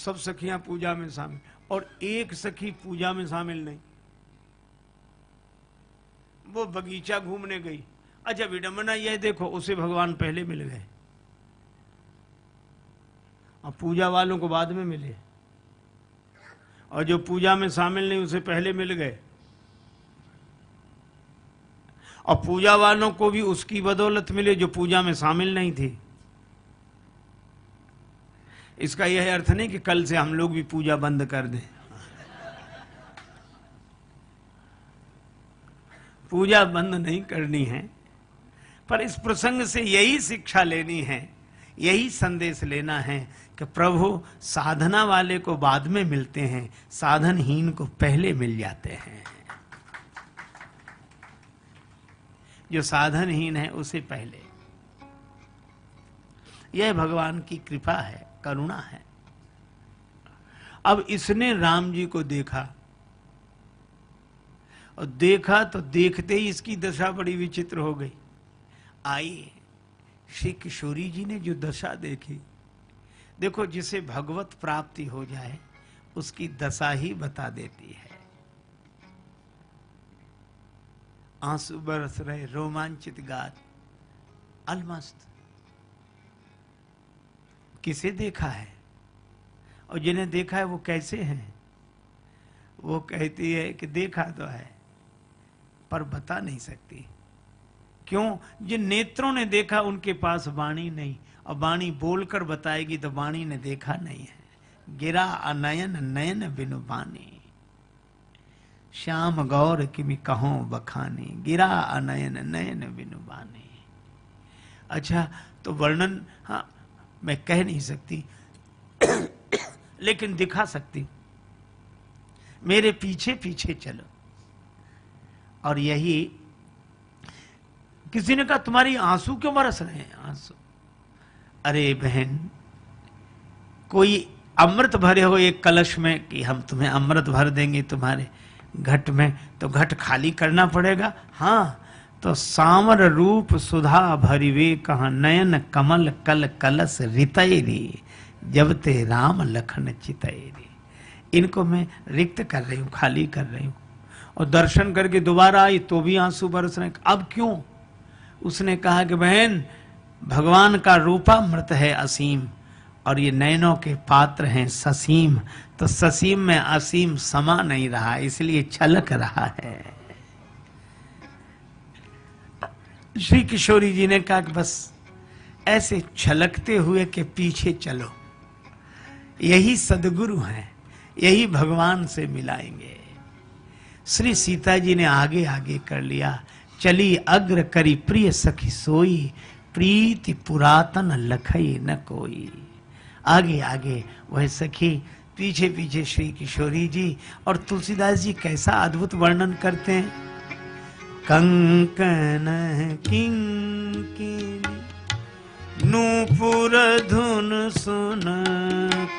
सब सखियां पूजा में शामिल, और एक सखी पूजा में शामिल नहीं, वो बगीचा घूमने गई। अच्छा विडंबना यह देखो, उसे भगवान पहले मिल गए और पूजा वालों को बाद में मिले, और जो पूजा में शामिल नहीं उसे पहले मिल गए, और पूजा वालों को भी उसकी बदौलत मिले जो पूजा में शामिल नहीं थे। इसका यह अर्थ नहीं कि कल से हम लोग भी पूजा बंद कर दें। पूजा बंद नहीं करनी है, पर इस प्रसंग से यही शिक्षा लेनी है, यही संदेश लेना है कि प्रभु साधना वाले को बाद में मिलते हैं, साधनहीन को पहले मिल जाते हैं। जो साधनहीन है उसे पहले। यह भगवान की कृपा है, करुणा है। अब इसने राम जी को देखा, और देखा तो देखते ही इसकी दशा बड़ी विचित्र हो गई। आई श्री किशोरी जी ने जो दशा देखी, देखो जिसे भगवत प्राप्ति हो जाए उसकी दशा ही बता देती है। आंसू बरस रहे, रोमांचित गात, अलमस्त। किसे देखा है और जिन्हें देखा है वो कैसे हैं? वो कहती है कि देखा तो है पर बता नहीं सकती। क्यों? जिन नेत्रों ने देखा उनके पास वाणी नहीं, और वाणी बोलकर बताएगी तो वाणी ने देखा नहीं है। गिरा अनयन नयन बिनु बानी, श्याम गौर किमि कहो बखानी, गिरा अनयन नयन बिनु बानी। अच्छा तो वर्णन हाँ मैं कह नहीं सकती लेकिन दिखा सकती। मेरे पीछे पीछे चलो। और यही किसी ने कहा तुम्हारी आंसू क्यों बरस रहे हैं? आंसू, अरे बहन कोई अमृत भरे हो एक कलश में कि हम तुम्हें अमृत भर देंगे तुम्हारे घट में, तो घट खाली करना पड़ेगा। हाँ तो सामर रूप सुधा भरिवे कहाँ, नयन कमल कल कलश रितैरी, जब ते राम लखन चितैरी। इनको मैं रिक्त कर रही हूँ, खाली कर रही हूँ। और दर्शन करके दोबारा आई तो भी आंसू बरस रहे। अब क्यों? उसने कहा कि बहन भगवान का रूपामृत है असीम, और ये नयनों के पात्र हैं ससीम, तो ससीम में असीम समा नहीं रहा, इसलिए छलक रहा है। श्री किशोरी जी ने कहा कि बस ऐसे छलकते हुए के पीछे चलो, यही सदगुरु हैं, यही भगवान से मिलाएंगे। श्री सीता जी ने आगे आगे कर लिया। चली अग्र करी प्रिय सखी सोई, प्रीति पुरातन लखई न कोई। आगे आगे वह सखी, पीछे पीछे श्री किशोरी जी। और तुलसीदास जी कैसा अद्भुत वर्णन करते हैं। कंकन किंकिनी नूपुर धुन सुन,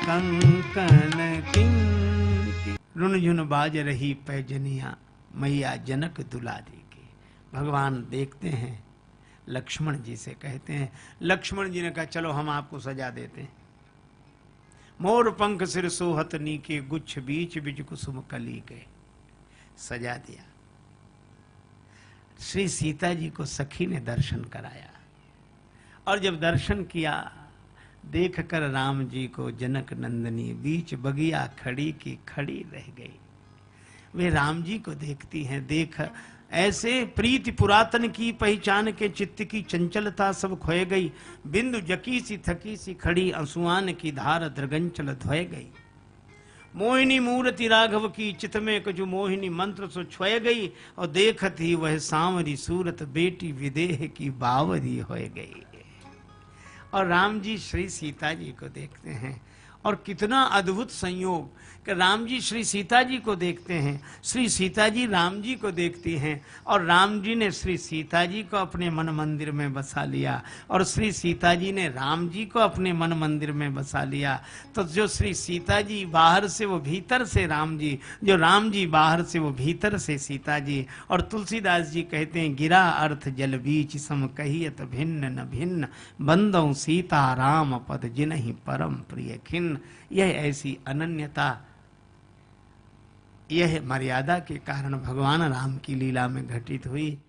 कंकन किंकिनी रुन झुन बाज रही पैजनिया, मैया जनक दुलारी की। भगवान देखते हैं, लक्ष्मण जी से कहते हैं। लक्ष्मण जी ने कहा चलो हम आपको सजा देते हैं। मोर पंख सिर सोहत नीके, गुच्छ बीच बीच कुसुम कली के। सजा दिया। श्री सीता जी को सखी ने दर्शन कराया, और जब दर्शन किया देख कर राम जी को जनक नंदनी बीच बगिया खड़ी की खड़ी रह गई। वे राम जी को देखती हैं। देख ऐसे प्रीति पुरातन की पहचान के चित्त की चंचलता सब खोए गई। बिंदु जकी सी थकी सी खड़ी, अंसुआन की धार द्रगंचल धोए गई। मोहिनी मूर्ति राघव की चित में कछु मोहिनी मंत्र सो छोए गई। और देखत ही वह सांवरी सूरत बेटी विदेह की बावरी होए गई। और राम जी श्री सीता जी को देखते हैं, और कितना अद्भुत संयोग कि राम जी श्री सीता जी को देखते हैं, श्री सीता जी राम जी को देखती हैं, और राम जी ने श्री सीता जी को अपने मन मंदिर में बसा लिया, और श्री सीता जी ने राम जी को अपने मन मंदिर में बसा लिया। तो जो श्री सीता जी बाहर से वो भीतर से राम जी, जो राम जी बाहर से वो भीतर से सीता जी। और तुलसीदास जी कहते हैं गिरा अर्थ जल बीच सम कहियत भिन्न न भिन्न, बंदौ सीता राम पद जिनहि परम प्रिय खिन्न। लेकिन यह ऐसी अनन्यता, यह मर्यादा के कारण भगवान राम की लीला में घटित हुई।